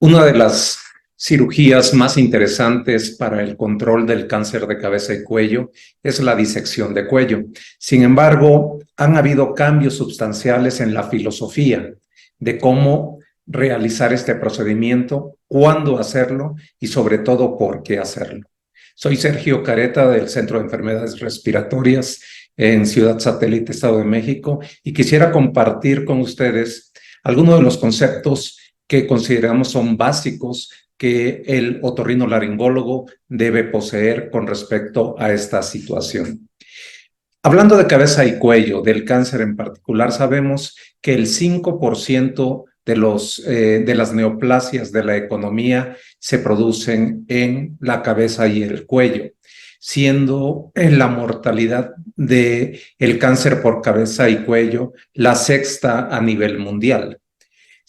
Una de las cirugías más interesantes para el control del cáncer de cabeza y cuello es la disección de cuello. Sin embargo, han habido cambios sustanciales en la filosofía de cómo realizar este procedimiento, cuándo hacerlo y sobre todo por qué hacerlo. Soy Sergio Careta del Centro de Enfermedades Respiratorias en Ciudad Satélite, Estado de México, y quisiera compartir con ustedes algunos de los conceptos que consideramos son básicos que el otorrinolaringólogo debe poseer con respecto a esta situación. Hablando de cabeza y cuello, del cáncer en particular, sabemos que el 5% de las neoplasias de la economía se producen en la cabeza y el cuello, siendo la mortalidad del cáncer por cabeza y cuello la sexta a nivel mundial.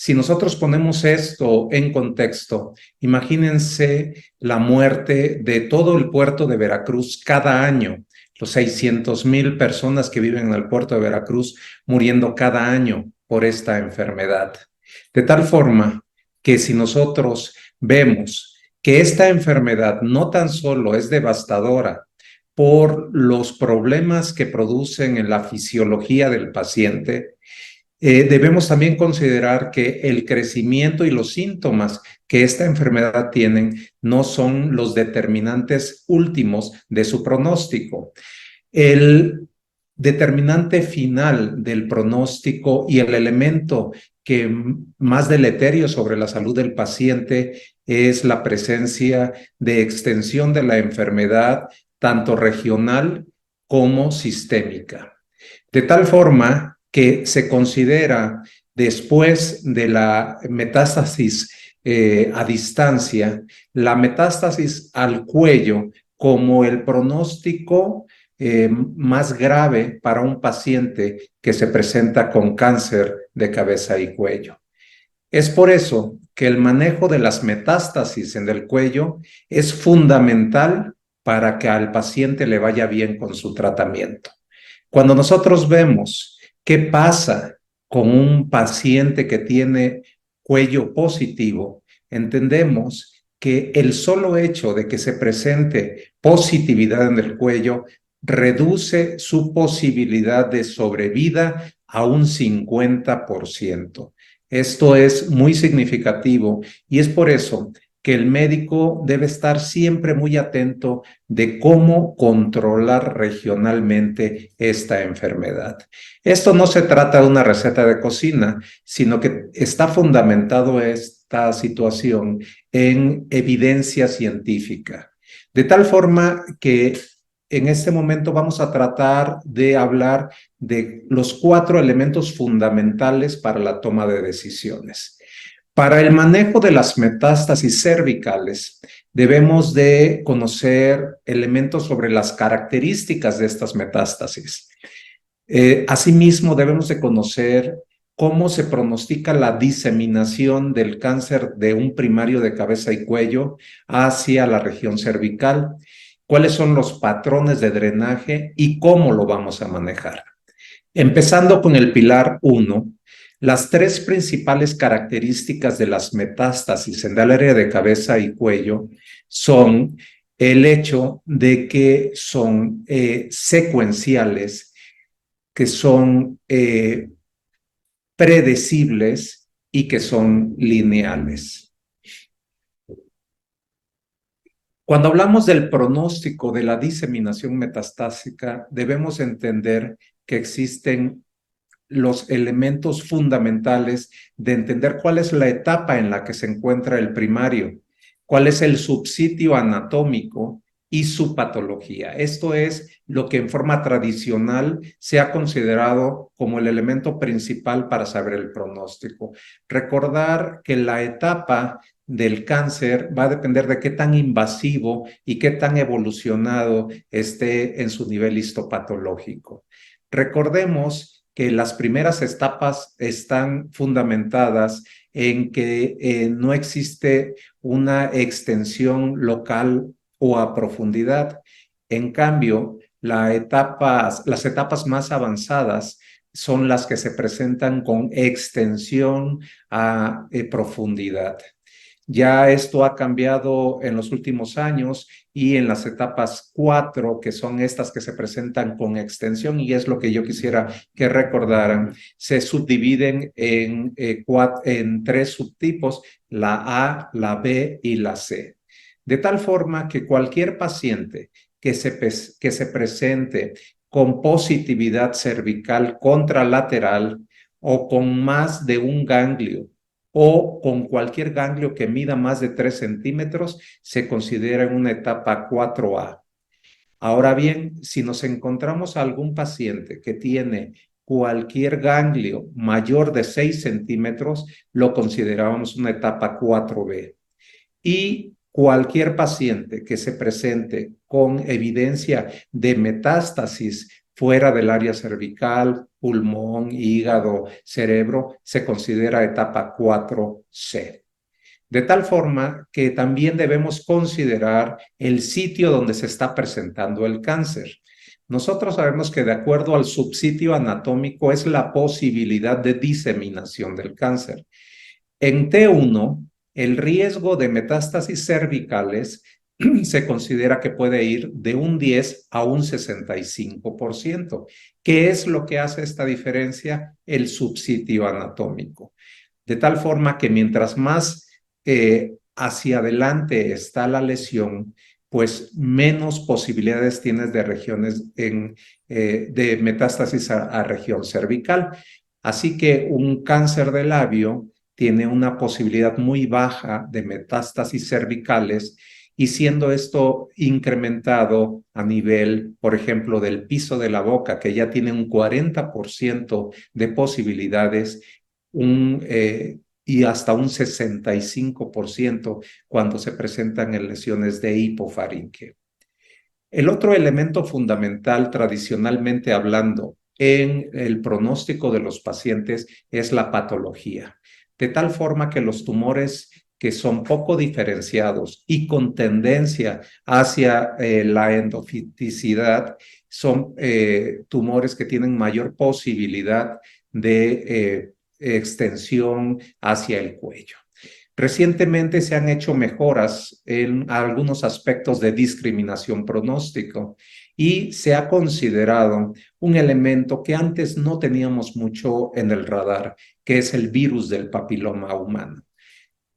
Si nosotros ponemos esto en contexto, imagínense la muerte de todo el puerto de Veracruz cada año, los 600,000 personas que viven en el puerto de Veracruz muriendo cada año por esta enfermedad. De tal forma que si nosotros vemos que esta enfermedad no tan solo es devastadora por los problemas que producen en la fisiología del paciente, debemos también considerar que el crecimiento y los síntomas que esta enfermedad tienen no son los determinantes últimos de su pronóstico. El determinante final del pronóstico y el elemento que más deleterio sobre la salud del paciente es la presencia de extensión de la enfermedad, tanto regional como sistémica. De tal forma que se considera después de la metástasis a distancia, la metástasis al cuello como el pronóstico más grave para un paciente que se presenta con cáncer de cabeza y cuello. Es por eso que el manejo de las metástasis en el cuello es fundamental para que al paciente le vaya bien con su tratamiento. Cuando nosotros vemos qué pasa con un paciente que tiene cuello positivo, entendemos que el solo hecho de que se presente positividad en el cuello reduce su posibilidad de sobrevida a un 50%. Esto es muy significativo y es por eso que el médico debe estar siempre muy atento de cómo controlar regionalmente esta enfermedad. Esto no se trata de una receta de cocina, sino que está fundamentado esta situación en evidencia científica. De tal forma que en este momento vamos a tratar de hablar de los 4 elementos fundamentales para la toma de decisiones. Para el manejo de las metástasis cervicales, debemos de conocer elementos sobre las características de estas metástasis. Asimismo, debemos de conocer cómo se pronostica la diseminación del cáncer de un primario de cabeza y cuello hacia la región cervical, cuáles son los patrones de drenaje y cómo lo vamos a manejar. Empezando con el pilar 1, las 3 principales características de las metástasis en el área de cabeza y cuello son el hecho de que son secuenciales, que son predecibles y que son lineales. Cuando hablamos del pronóstico de la diseminación metastásica, debemos entender que existen los elementos fundamentales de entender cuál es la etapa en la que se encuentra el primario, cuál es el subsitio anatómico y su patología. Esto es lo que en forma tradicional se ha considerado como el elemento principal para saber el pronóstico. Recordar que la etapa del cáncer va a depender de qué tan invasivo y qué tan evolucionado esté en su nivel histopatológico. Recordemos que las primeras etapas están fundamentadas en que no existe una extensión local o a profundidad. En cambio, las etapas más avanzadas son las que se presentan con extensión a profundidad. Ya esto ha cambiado en los últimos años y en las etapas 4, que son estas que se presentan con extensión, y es lo que yo quisiera que recordaran, se subdividen en 3 subtipos, la A, la B y la C. De tal forma que cualquier paciente que se presente con positividad cervical contralateral o con más de un ganglio o con cualquier ganglio que mida más de 3 centímetros, se considera en una etapa 4A. Ahora bien, si nos encontramos a algún paciente que tiene cualquier ganglio mayor de 6 centímetros, lo consideramos una etapa 4B. Y cualquier paciente que se presente con evidencia de metástasis fuera del área cervical, pulmón, hígado, cerebro, se considera etapa 4C. De tal forma que también debemos considerar el sitio donde se está presentando el cáncer. Nosotros sabemos que de acuerdo al subsitio anatómico es la posibilidad de diseminación del cáncer. En T1, el riesgo de metástasis cervicales se considera que puede ir de un 10 a un 65%. ¿Qué es lo que hace esta diferencia? El subsitio anatómico. De tal forma que mientras más hacia adelante está la lesión, pues menos posibilidades tienes de regiones de metástasis a región cervical. Así que un cáncer de labio tiene una posibilidad muy baja de metástasis cervicales, y siendo esto incrementado a nivel, por ejemplo, del piso de la boca, que ya tiene un 40% de posibilidades, y hasta un 65% cuando se presentan en lesiones de hipofaringe. El otro elemento fundamental, tradicionalmente hablando, en el pronóstico de los pacientes es la patología, de tal forma que los tumores que son poco diferenciados y con tendencia hacia la endofiticidad son tumores que tienen mayor posibilidad de extensión hacia el cuello. Recientemente se han hecho mejoras en algunos aspectos de discriminación pronóstico y se ha considerado un elemento que antes no teníamos mucho en el radar, que es el virus del papiloma humano.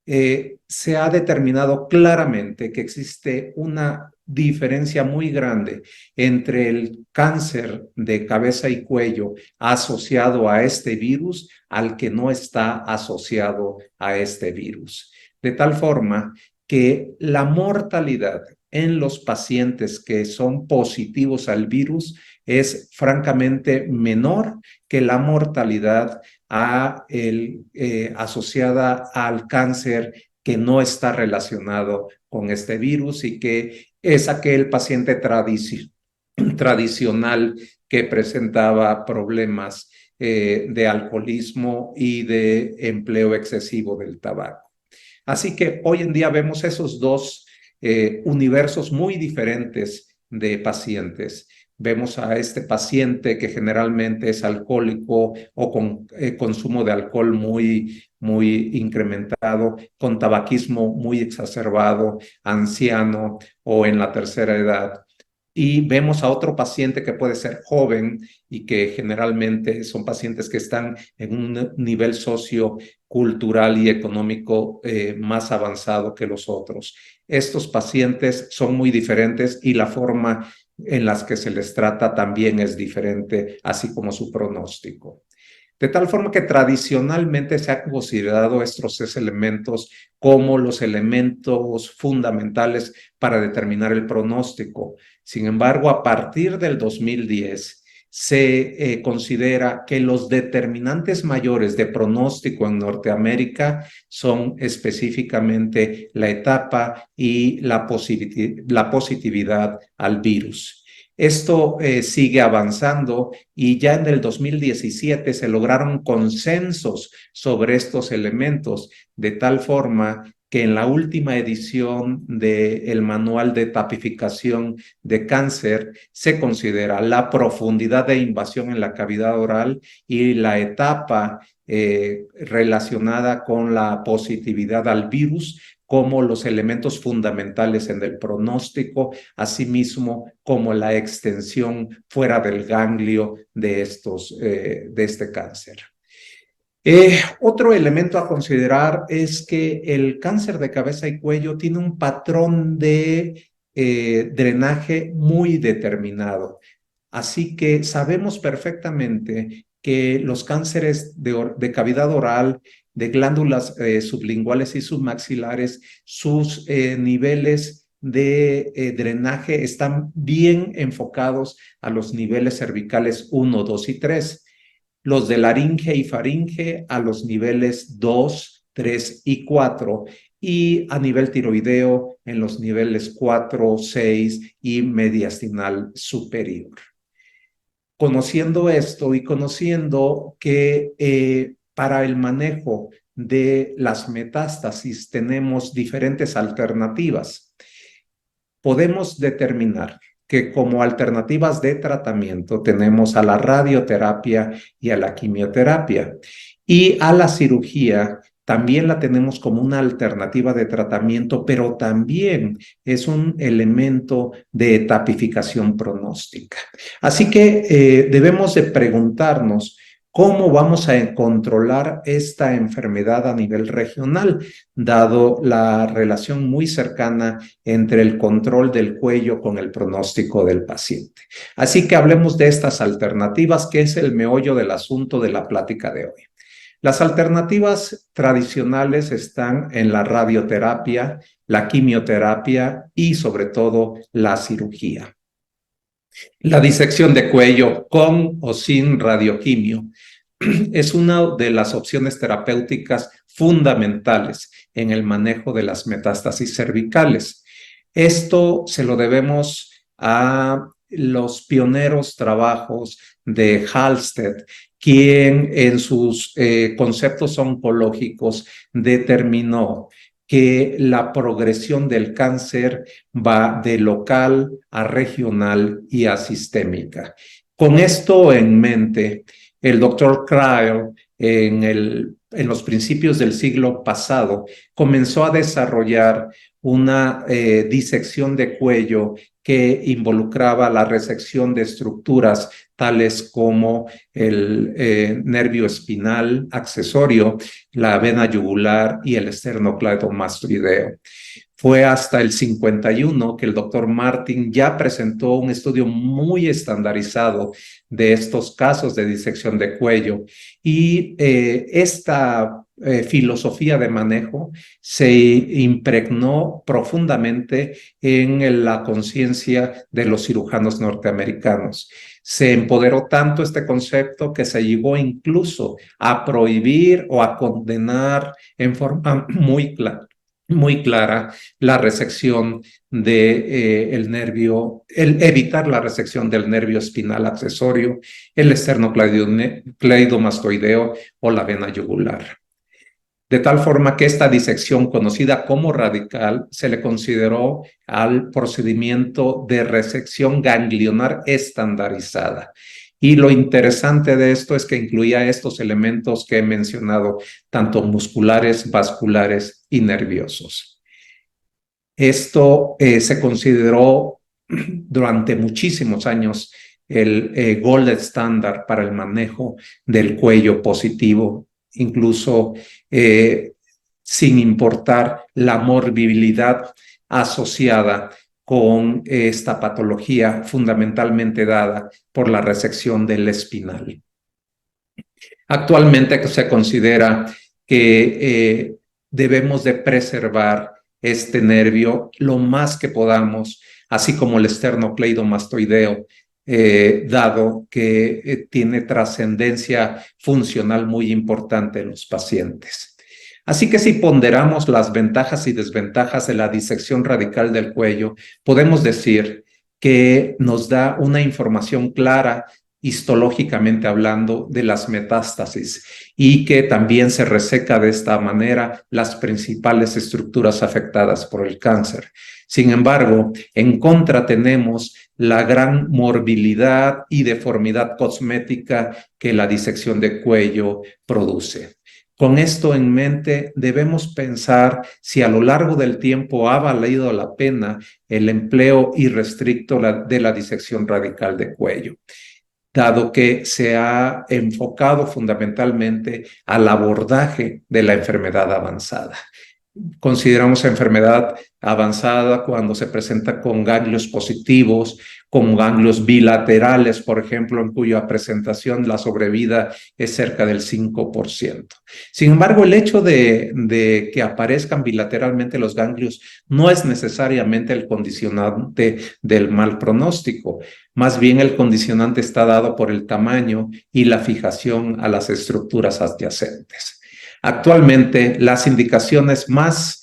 Se ha determinado claramente que existe una diferencia muy grande entre el cáncer de cabeza y cuello asociado a este virus al que no está asociado a este virus. De tal forma que la mortalidad en los pacientes que son positivos al virus es francamente menor que la mortalidad asociada al cáncer que no está relacionado con este virus y que es aquel paciente tradicional que presentaba problemas de alcoholismo y de empleo excesivo del tabaco. Así que hoy en día vemos esos dos universos muy diferentes de pacientes. Vemos a este paciente que generalmente es alcohólico o con consumo de alcohol muy incrementado, con tabaquismo muy exacerbado, anciano o en la tercera edad. Y vemos a otro paciente que puede ser joven y que generalmente son pacientes que están en un nivel sociocultural y económico más avanzado que los otros. Estos pacientes son muy diferentes y la forma en las que se les trata también es diferente, así como su pronóstico. De tal forma que tradicionalmente se han considerado estos 3 elementos como los elementos fundamentales para determinar el pronóstico. Sin embargo, a partir del 2010 se considera que los determinantes mayores de pronóstico en Norteamérica son específicamente la etapa y la positividad al virus. Esto sigue avanzando y ya en el 2017 se lograron consensos sobre estos elementos, de tal forma que en la última edición del Manual de Tipificación de Cáncer se considera la profundidad de invasión en la cavidad oral y la etapa relacionada con la positividad al virus como los elementos fundamentales en el pronóstico, asimismo como la extensión fuera del ganglio de este cáncer. Otro elemento a considerar es que el cáncer de cabeza y cuello tiene un patrón de drenaje muy determinado. Así que sabemos perfectamente que los cánceres de cavidad oral, de glándulas sublinguales y submaxilares, sus niveles de drenaje están bien enfocados a los niveles cervicales 1, 2 y 3. Los de laringe y faringe a los niveles 2, 3 y 4, y a nivel tiroideo en los niveles 4, 6 y mediastinal superior. Conociendo esto y conociendo que para el manejo de las metástasis tenemos diferentes alternativas, podemos determinar que como alternativas de tratamiento tenemos a la radioterapia y a la quimioterapia, y a la cirugía también la tenemos como una alternativa de tratamiento, pero también es un elemento de etapificación pronóstica. Así que debemos de preguntarnos cómo vamos a controlar esta enfermedad a nivel regional, dado la relación muy cercana entre el control del cuello con el pronóstico del paciente. Así que hablemos de estas alternativas, que es el meollo del asunto de la plática de hoy. Las alternativas tradicionales están en la radioterapia, la quimioterapia y sobre todo la cirugía. La disección de cuello con o sin radioquimio es una de las opciones terapéuticas fundamentales en el manejo de las metástasis cervicales. Esto se lo debemos a los pioneros trabajos de Halsted, quien en sus conceptos oncológicos determinó que la progresión del cáncer va de local a regional y a sistémica. Con esto en mente, el doctor Cryle, en los principios del siglo pasado, comenzó a desarrollar una disección de cuello que involucraba la resección de estructuras tales como el nervio espinal accesorio, la vena yugular y el esternocleidomastoideo. Fue hasta el 51 que el doctor Martin ya presentó un estudio muy estandarizado de estos casos de disección de cuello, y esta filosofía de manejo se impregnó profundamente en la conciencia de los cirujanos norteamericanos. Se empoderó tanto este concepto que se llegó incluso a prohibir o a condenar en forma muy clara la resección del nervio, evitar la resección del nervio espinal accesorio, el esternocleidomastoideo o la vena yugular. De tal forma que esta disección, conocida como radical, se le consideró al procedimiento de resección ganglionar estandarizada. Y lo interesante de esto es que incluía estos elementos que he mencionado, tanto musculares, vasculares y nerviosos. Esto se consideró durante muchísimos años el gold estándar para el manejo del cuello positivo, incluso sin importar la morbilidad asociada con esta patología fundamentalmente dada por la resección del espinal. Actualmente se considera que debemos de preservar este nervio lo más que podamos, así como el esternocleidomastoideo, dado que tiene trascendencia funcional muy importante en los pacientes. Así que si ponderamos las ventajas y desventajas de la disección radical del cuello, podemos decir que nos da una información clara histológicamente hablando, de las metástasis y que también se reseca de esta manera las principales estructuras afectadas por el cáncer. Sin embargo, en contra tenemos la gran morbilidad y deformidad cosmética que la disección de cuello produce. Con esto en mente, debemos pensar si a lo largo del tiempo ha valido la pena el empleo irrestricto de la disección radical de cuello, dado que se ha enfocado fundamentalmente al abordaje de la enfermedad avanzada. Consideramos enfermedad avanzada cuando se presenta con ganglios positivos, con ganglios bilaterales, por ejemplo, en cuya presentación la sobrevida es cerca del 5%. Sin embargo, el hecho de que aparezcan bilateralmente los ganglios no es necesariamente el condicionante del mal pronóstico. Más bien, el condicionante está dado por el tamaño y la fijación a las estructuras adyacentes. Actualmente, las indicaciones más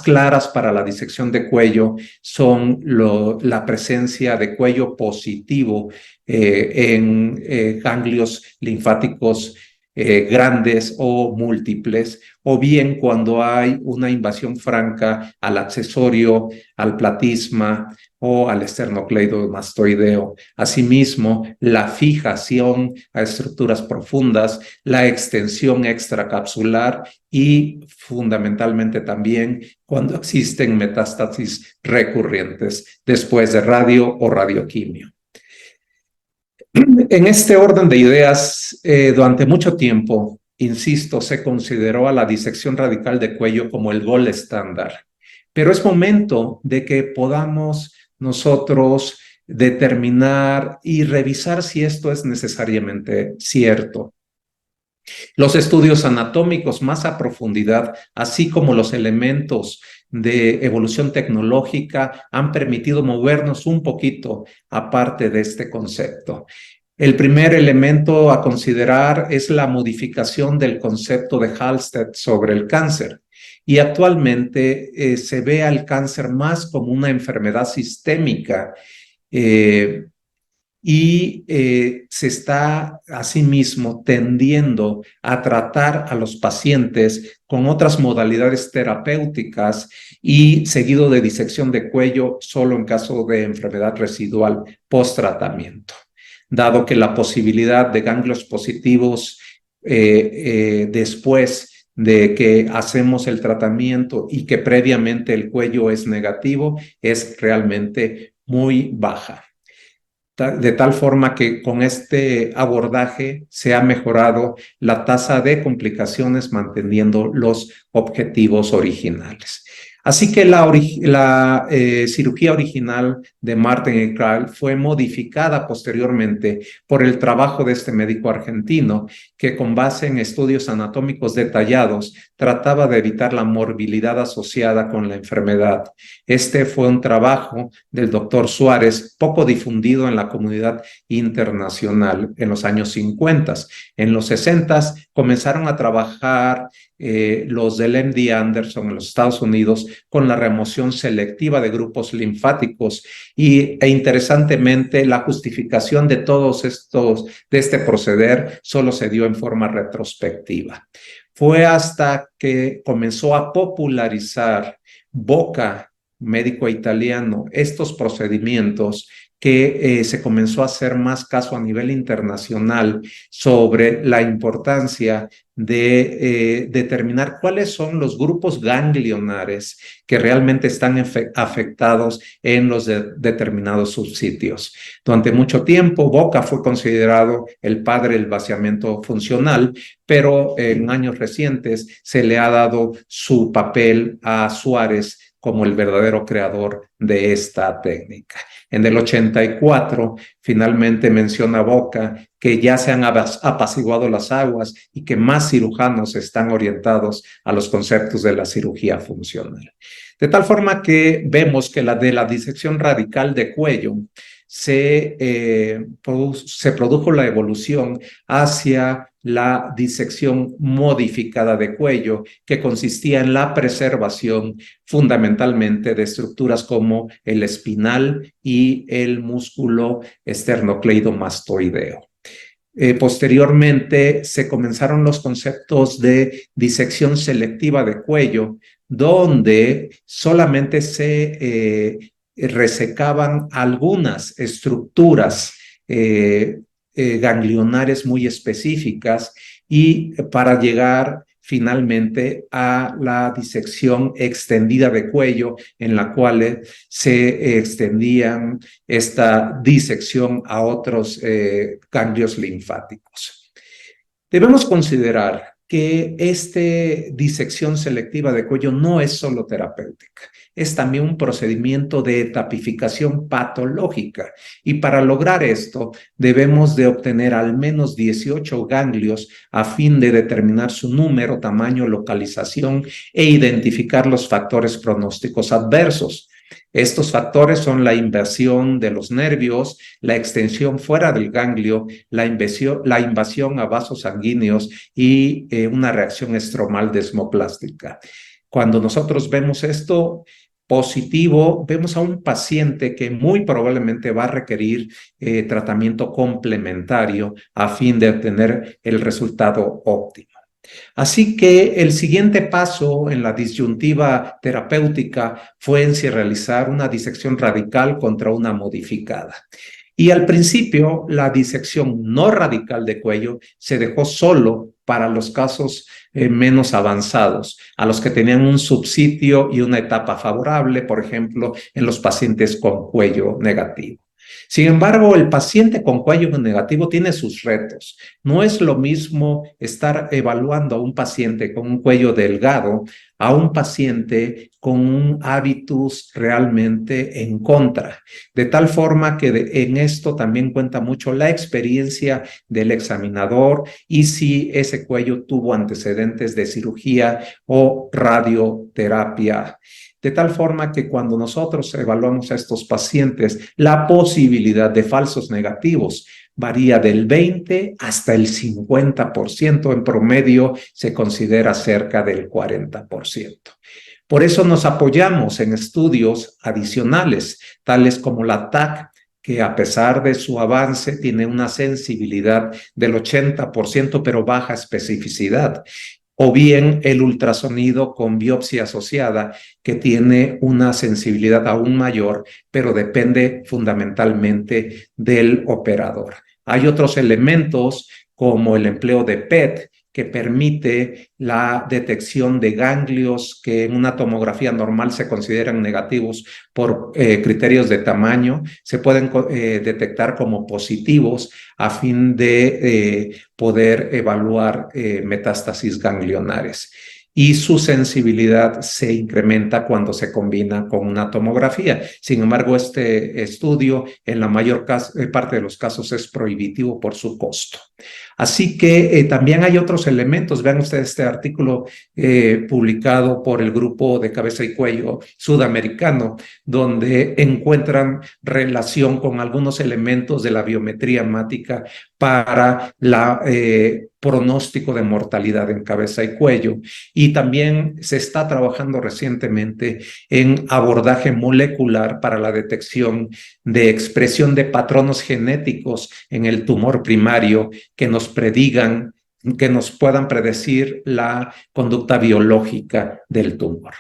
claras para la disección de cuello son la presencia de cuello positivo en ganglios linfáticos grandes o múltiples, o bien cuando hay una invasión franca al accesorio, al platisma o al esternocleidomastoideo. Asimismo, la fijación a estructuras profundas, la extensión extracapsular y fundamentalmente también cuando existen metástasis recurrentes después de radio o radioquimio. En este orden de ideas, durante mucho tiempo, insisto, se consideró a la disección radical de cuello como el gold estándar, pero es momento de que podamos nosotros determinar y revisar si esto es necesariamente cierto. Los estudios anatómicos más a profundidad, así como los elementos de evolución tecnológica, han permitido movernos un poquito aparte de este concepto. El primer elemento a considerar es la modificación del concepto de Halsted sobre el cáncer. Y actualmente se ve al cáncer más como una enfermedad sistémica se está asimismo tendiendo a tratar a los pacientes con otras modalidades terapéuticas y seguido de disección de cuello solo en caso de enfermedad residual post-tratamiento, dado que la posibilidad de ganglios positivos después de que hacemos el tratamiento y que previamente el cuello es negativo es realmente muy baja. De tal forma que con este abordaje se ha mejorado la tasa de complicaciones manteniendo los objetivos originales. Así que la cirugía original de Martin et al. Fue modificada posteriormente por el trabajo de este médico argentino que con base en estudios anatómicos detallados trataba de evitar la morbilidad asociada con la enfermedad. Este fue un trabajo del doctor Suárez poco difundido en la comunidad internacional en los años 50. En los 60 comenzaron a trabajar los del MD Anderson en los Estados Unidos con la remoción selectiva de grupos linfáticos e interesantemente la justificación de de este proceder solo se dio en forma retrospectiva. Fue hasta que comenzó a popularizar Boca, médico italiano, estos procedimientos que se comenzó a hacer más caso a nivel internacional sobre la importancia de determinar cuáles son los grupos ganglionares que realmente están afectados en los determinados subsitios. Durante mucho tiempo, Boca fue considerado el padre del vaciamiento funcional, pero en años recientes se le ha dado su papel a Suárez como el verdadero creador de esta técnica. En el 84, finalmente menciona Boca que ya se han apaciguado las aguas y que más cirujanos están orientados a los conceptos de la cirugía funcional. De tal forma que vemos que de la disección radical de cuello se produjo la evolución hacia la disección modificada de cuello, que consistía en la preservación fundamentalmente de estructuras como el espinal y el músculo esternocleidomastoideo. Posteriormente se comenzaron los conceptos de disección selectiva de cuello, donde solamente se resecaban algunas estructuras ganglionares muy específicas y para llegar finalmente a la disección extendida de cuello, en la cual se extendían esta disección a otros ganglios linfáticos. Debemos considerar que esta disección selectiva de cuello no es solo terapéutica, es también un procedimiento de tapificación patológica, y para lograr esto debemos de obtener al menos 18 ganglios a fin de determinar su número, tamaño, localización e identificar los factores pronósticos adversos. Estos factores son la inversión de los nervios, la extensión fuera del ganglio, la invasión a vasos sanguíneos y una reacción estromal desmoplástica. Cuando nosotros vemos esto positivo, vemos a un paciente que muy probablemente va a requerir tratamiento complementario a fin de obtener el resultado óptimo. Así que el siguiente paso en la disyuntiva terapéutica fue en si realizar una disección radical contra una modificada. Y al principio, la disección no radical de cuello se dejó solo para los casos menos avanzados, a los que tenían un subsitio y una etapa favorable, por ejemplo, en los pacientes con cuello negativo. Sin embargo, el paciente con cuello negativo tiene sus retos. No es lo mismo estar evaluando a un paciente con un cuello delgado a un paciente con un hábitus realmente en contra. De tal forma que en esto también cuenta mucho la experiencia del examinador y si ese cuello tuvo antecedentes de cirugía o radioterapia. De tal forma que cuando nosotros evaluamos a estos pacientes, la posibilidad de falsos negativos varía del 20 hasta el 50%, en promedio se considera cerca del 40%. Por eso nos apoyamos en estudios adicionales, tales como la TAC, que a pesar de su avance tiene una sensibilidad del 80%, pero baja especificidad, o bien el ultrasonido con biopsia asociada, que tiene una sensibilidad aún mayor, pero depende fundamentalmente del operador. Hay otros elementos como el empleo de PET, que permite la detección de ganglios que en una tomografía normal se consideran negativos por criterios de tamaño, se pueden detectar como positivos a fin de poder evaluar metástasis ganglionares. Y su sensibilidad se incrementa cuando se combina con una tomografía. Sin embargo, este estudio en la mayor parte de los casos es prohibitivo por su costo. Así que también hay otros elementos. Vean ustedes este artículo publicado por el grupo de cabeza y cuello sudamericano, donde encuentran relación con algunos elementos de la biometría hemática para la pronóstico de mortalidad en cabeza y cuello. Y también se está trabajando recientemente en abordaje molecular para la detección de expresión de patronos genéticos en el tumor primario que nos predigan, que nos puedan predecir la conducta biológica del tumor.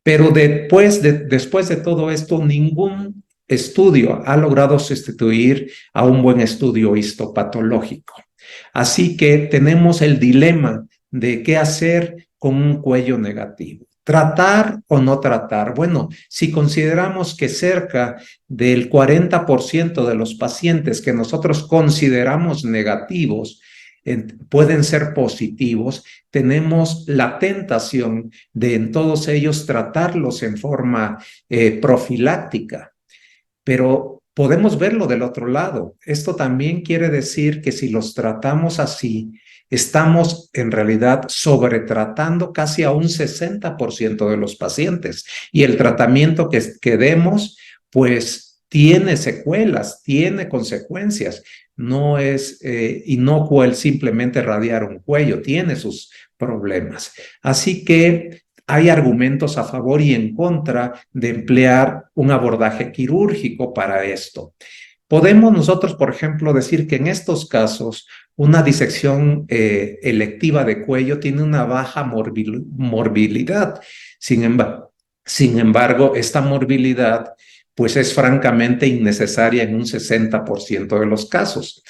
Pero después de todo esto, ningún estudio ha logrado sustituir a un buen estudio histopatológico. Así que tenemos el dilema de qué hacer con un cuello negativo. ¿Tratar o no tratar? Bueno, si consideramos que cerca del 40% de los pacientes que nosotros consideramos negativos pueden ser positivos, tenemos la tentación de en todos ellos tratarlos en forma profiláctica, pero podemos verlo del otro lado. Esto también quiere decir que si los tratamos así, estamos en realidad sobretratando casi a un 60% de los pacientes, y el tratamiento que demos, pues tiene secuelas, tiene consecuencias. no es inocuo el simplemente radiar un cuello, tiene sus problemas. Así que hay argumentos a favor y en contra de emplear un abordaje quirúrgico para esto. Podemos nosotros, por ejemplo, decir que en estos casos una disección electiva de cuello tiene una baja morbilidad. Sin embargo, esta morbilidad pues es francamente innecesaria en un 60% de los casos.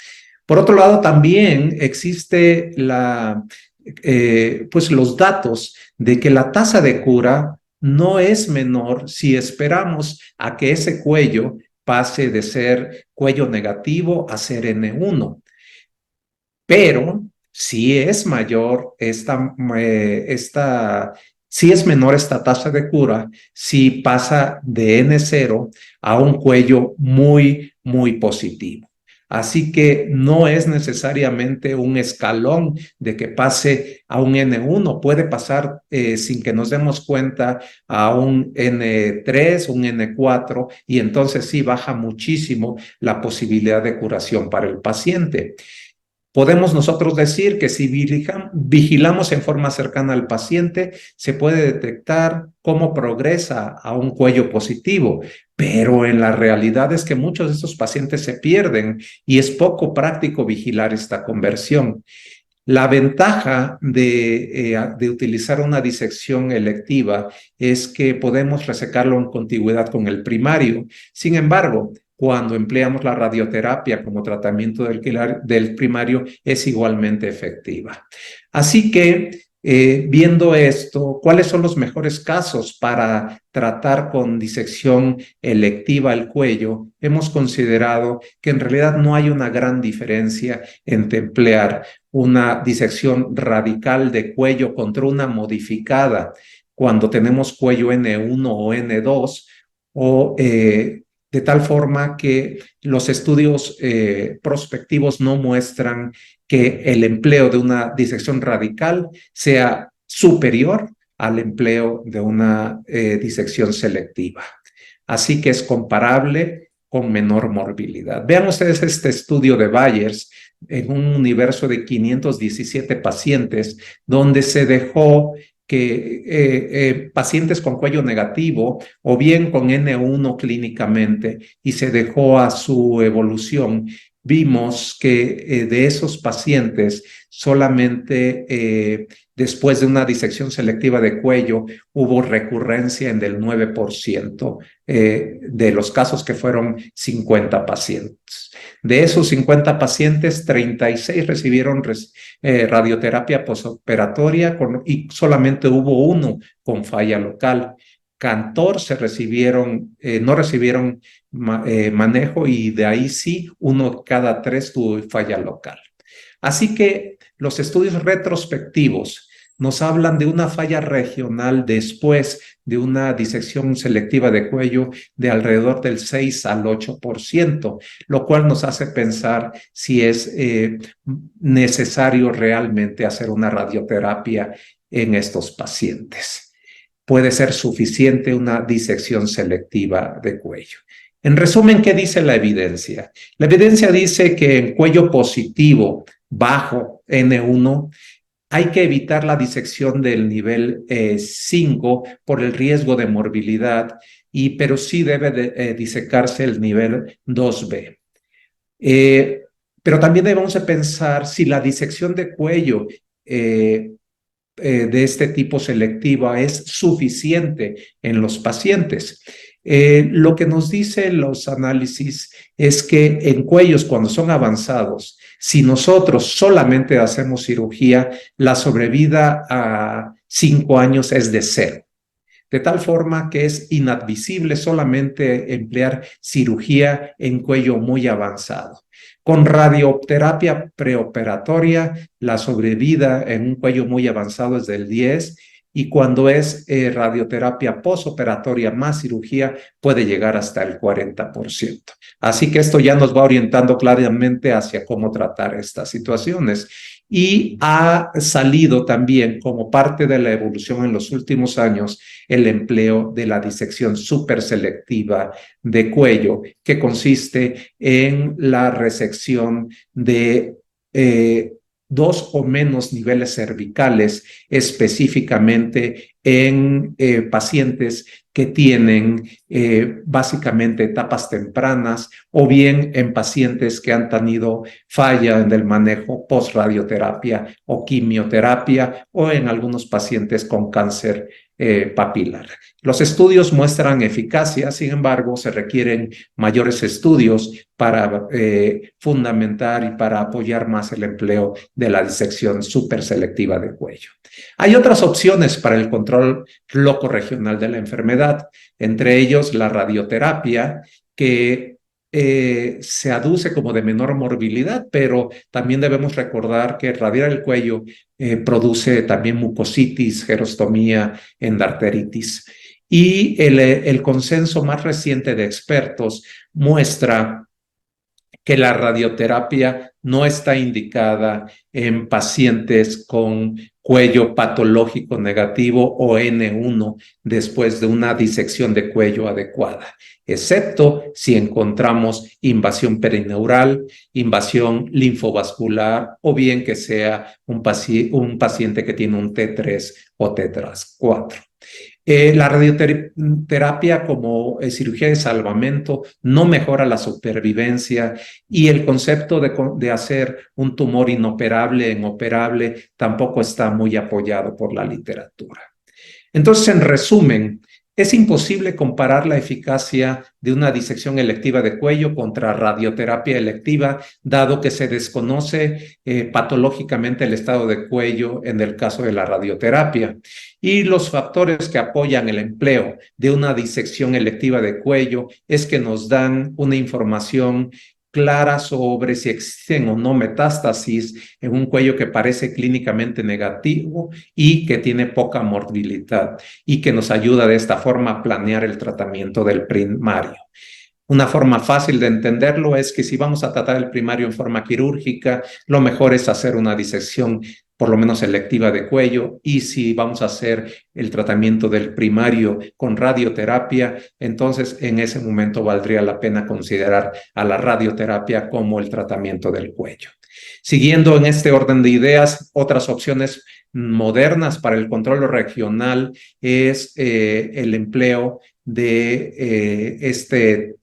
Por otro lado, también existe pues los datos de que la tasa de cura no es menor si esperamos a que ese cuello pase de ser cuello negativo a ser N1. Pero si es mayor si es menor esta tasa de cura, si pasa de N0 a un cuello muy, muy positivo. Así que no es necesariamente un escalón de que pase a un N1, puede pasar sin que nos demos cuenta a un N3, un N4, y entonces sí baja muchísimo la posibilidad de curación para el paciente. Podemos nosotros decir que si vigilamos en forma cercana al paciente, se puede detectar cómo progresa a un cuello positivo, pero en la realidad es que muchos de estos pacientes se pierden y es poco práctico vigilar esta conversión. La ventaja de utilizar una disección electiva es que podemos resecarlo en contigüidad con el primario. Sin embargo, cuando empleamos la radioterapia como tratamiento del primario, es igualmente efectiva. Así que, viendo esto, ¿cuáles son los mejores casos para tratar con disección electiva el cuello? Hemos considerado que en realidad no hay una gran diferencia entre emplear una disección radical de cuello contra una modificada cuando tenemos cuello N1 o N2, o de tal forma que los estudios prospectivos no muestran que el empleo de una disección radical sea superior al empleo de una disección selectiva. Así que es comparable con menor morbilidad. Vean ustedes este estudio de Bayers en un universo de 517 pacientes, donde se dejó que pacientes con cuello negativo o bien con N1 clínicamente y se dejó a su evolución. Vimos que de esos pacientes solamente después de una disección selectiva de cuello hubo recurrencia en del 9% de los casos, que fueron 50 pacientes. De esos 50 pacientes, 36 recibieron radioterapia posoperatoria y solamente hubo uno con falla local. 14 no recibieron manejo y de ahí sí, uno cada 3 tuvo falla local. Así que los estudios retrospectivos nos hablan de una falla regional después de una disección selectiva de cuello de alrededor del 6 al 8%, lo cual nos hace pensar si es necesario realmente hacer una radioterapia en estos pacientes. Puede ser suficiente una disección selectiva de cuello. En resumen, ¿qué dice la evidencia? La evidencia dice que en cuello positivo bajo N1 hay que evitar la disección del nivel 5 por el riesgo de morbilidad, pero sí debe disecarse el nivel 2B. Pero también debemos de pensar si la disección de cuello de este tipo selectiva es suficiente en los pacientes. Lo que nos dicen los análisis es que en cuellos cuando son avanzados, si nosotros solamente hacemos cirugía, la sobrevida a 5 años es de 0. De tal forma que es inadmisible solamente emplear cirugía en cuello muy avanzado. Con radioterapia preoperatoria, la sobrevida en un cuello muy avanzado es del 10, y cuando es radioterapia posoperatoria más cirugía puede llegar hasta el 40%. Así que esto ya nos va orientando claramente hacia cómo tratar estas situaciones. y ha salido también como parte de la evolución en los últimos años el empleo de la disección superselectiva de cuello, que consiste en la resección de dos o menos niveles cervicales, específicamente en pacientes que tienen básicamente etapas tempranas o bien en pacientes que han tenido falla en el manejo post-radioterapia o quimioterapia o en algunos pacientes con cáncer papilar. Los estudios muestran eficacia, sin embargo, se requieren mayores estudios para fundamentar y para apoyar más el empleo de la disección superselectiva de cuello. Hay otras opciones para el control locorregional de la enfermedad, entre ellos la radioterapia, que se aduce como de menor morbilidad, pero también debemos recordar que radiar el cuello produce también mucositis, xerostomía, endarteritis. Y el consenso más reciente de expertos muestra que la radioterapia no está indicada en pacientes con cuello patológico negativo o N1 después de una disección de cuello adecuada, excepto si encontramos invasión perineural, invasión linfovascular o bien que sea un paciente que tiene un T3 o T4. La radioterapia como cirugía de salvamento no mejora la supervivencia y el concepto de hacer un tumor inoperable en operable tampoco está muy apoyado por la literatura. Entonces, en resumen, es imposible comparar la eficacia de una disección electiva de cuello contra radioterapia electiva, dado que se desconoce patológicamente el estado de cuello en el caso de la radioterapia. Y los factores que apoyan el empleo de una disección electiva de cuello es que nos dan una información clara sobre si existen o no metástasis en un cuello que parece clínicamente negativo y que tiene poca morbilidad y que nos ayuda de esta forma a planear el tratamiento del primario. Una forma fácil de entenderlo es que si vamos a tratar el primario en forma quirúrgica, lo mejor es hacer una disección por lo menos selectiva de cuello, y si vamos a hacer el tratamiento del primario con radioterapia, entonces en ese momento valdría la pena considerar a la radioterapia como el tratamiento del cuello. Siguiendo en este orden de ideas, otras opciones modernas para el control regional es el empleo de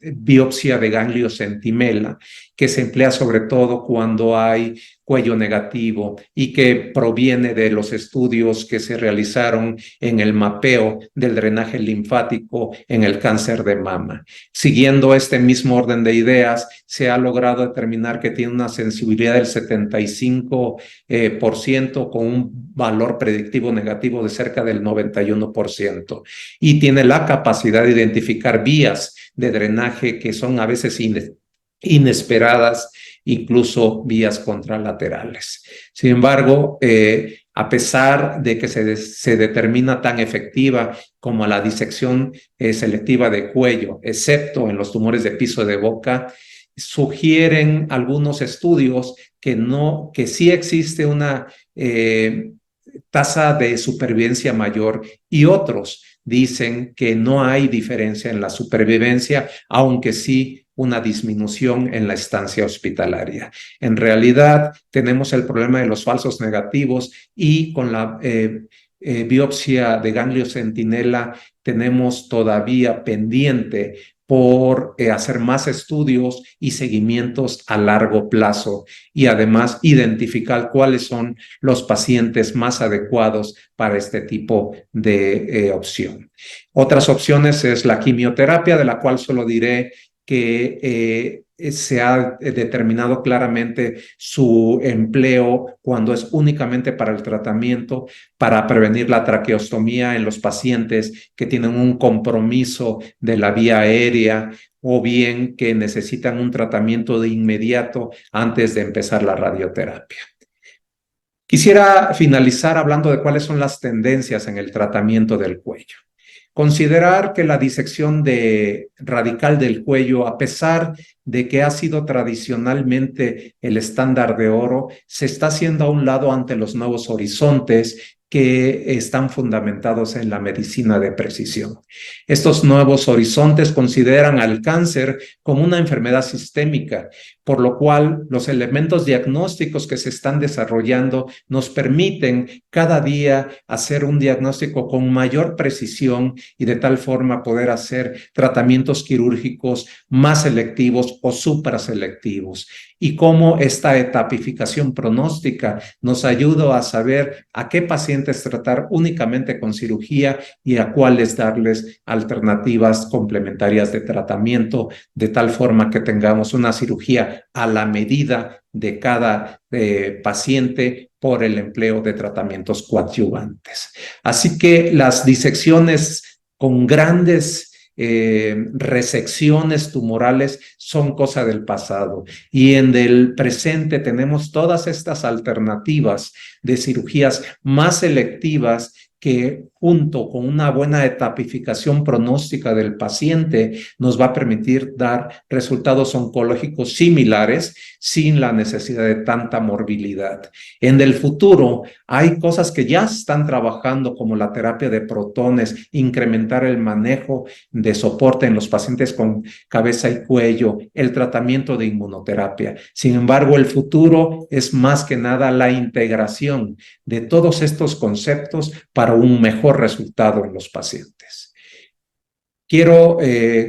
biopsia de ganglio centinela, que se emplea sobre todo cuando hay cuello negativo y que proviene de los estudios que se realizaron en el mapeo del drenaje linfático en el cáncer de mama. Siguiendo este mismo orden de ideas, se ha logrado determinar que tiene una sensibilidad del 75% con un valor predictivo negativo de cerca del 91% y tiene la capacidad de identificar vías de drenaje que son a veces inesperadas, incluso vías contralaterales. Sin embargo, a pesar de que se determina tan efectiva como la disección selectiva de cuello, excepto en los tumores de piso de boca, sugieren algunos estudios que sí existe una tasa de supervivencia mayor, y otros dicen que no hay diferencia en la supervivencia, aunque sí una disminución en la estancia hospitalaria. En realidad, tenemos el problema de los falsos negativos y con la biopsia de ganglio centinela tenemos todavía pendiente por hacer más estudios y seguimientos a largo plazo y además identificar cuáles son los pacientes más adecuados para este tipo de opción. Otras opciones es la quimioterapia, de la cual solo diré que se ha determinado claramente su empleo cuando es únicamente para el tratamiento, para prevenir la traqueostomía en los pacientes que tienen un compromiso de la vía aérea o bien que necesitan un tratamiento de inmediato antes de empezar la radioterapia. Quisiera finalizar hablando de cuáles son las tendencias en el tratamiento del cuello. Considerar que la disección radical del cuello, a pesar de que ha sido tradicionalmente el estándar de oro, se está haciendo a un lado ante los nuevos horizontes que están fundamentados en la medicina de precisión. Estos nuevos horizontes consideran al cáncer como una enfermedad sistémica, por lo cual los elementos diagnósticos que se están desarrollando nos permiten cada día hacer un diagnóstico con mayor precisión y de tal forma poder hacer tratamientos quirúrgicos más selectivos o supraselectivos. Y cómo esta etapificación pronóstica nos ayuda a saber a qué pacientes tratar únicamente con cirugía y a cuáles darles alternativas complementarias de tratamiento, de tal forma que tengamos una cirugía a la medida de cada paciente por el empleo de tratamientos coadyuvantes. Así que las disecciones con grandes resecciones tumorales son cosa del pasado, y en el presente tenemos todas estas alternativas de cirugías más selectivas que, junto con una buena etapificación pronóstica del paciente, nos va a permitir dar resultados oncológicos similares sin la necesidad de tanta morbilidad. En el futuro hay cosas que ya están trabajando, como la terapia de protones, incrementar el manejo de soporte en los pacientes con cabeza y cuello, el tratamiento de inmunoterapia. Sin embargo, el futuro es más que nada la integración de todos estos conceptos para un mejor resultado en los pacientes. Quiero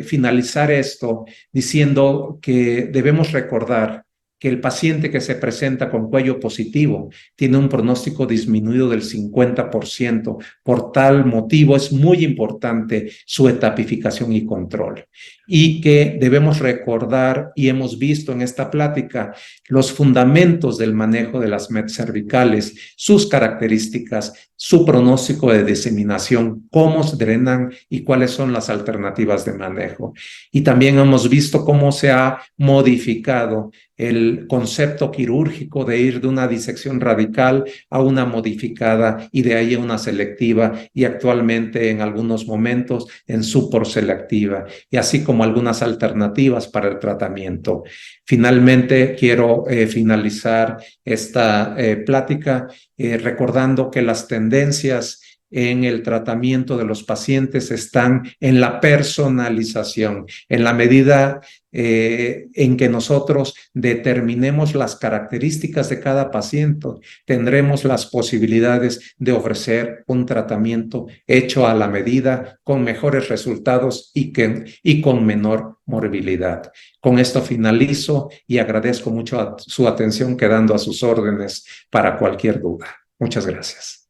finalizar esto diciendo que debemos recordar que el paciente que se presenta con cuello positivo tiene un pronóstico disminuido del 50%. Por tal motivo es muy importante su etapificación y control. Y que debemos recordar, y hemos visto en esta plática, los fundamentos del manejo de las MET cervicales, sus características, su pronóstico de diseminación, cómo se drenan y cuáles son las alternativas de manejo. Y también hemos visto cómo se ha modificado el concepto quirúrgico de ir de una disección radical a una modificada y de ahí a una selectiva, y actualmente en algunos momentos en suporselectiva, y así como algunas alternativas para el tratamiento. Finalmente, quiero finalizar esta plática recordando que las tendencias en el tratamiento de los pacientes están en la personalización, en la medida en que nosotros determinemos las características de cada paciente, tendremos las posibilidades de ofrecer un tratamiento hecho a la medida, con mejores resultados y con menor morbilidad. Con esto finalizo y agradezco mucho su atención, quedando a sus órdenes para cualquier duda. Muchas gracias.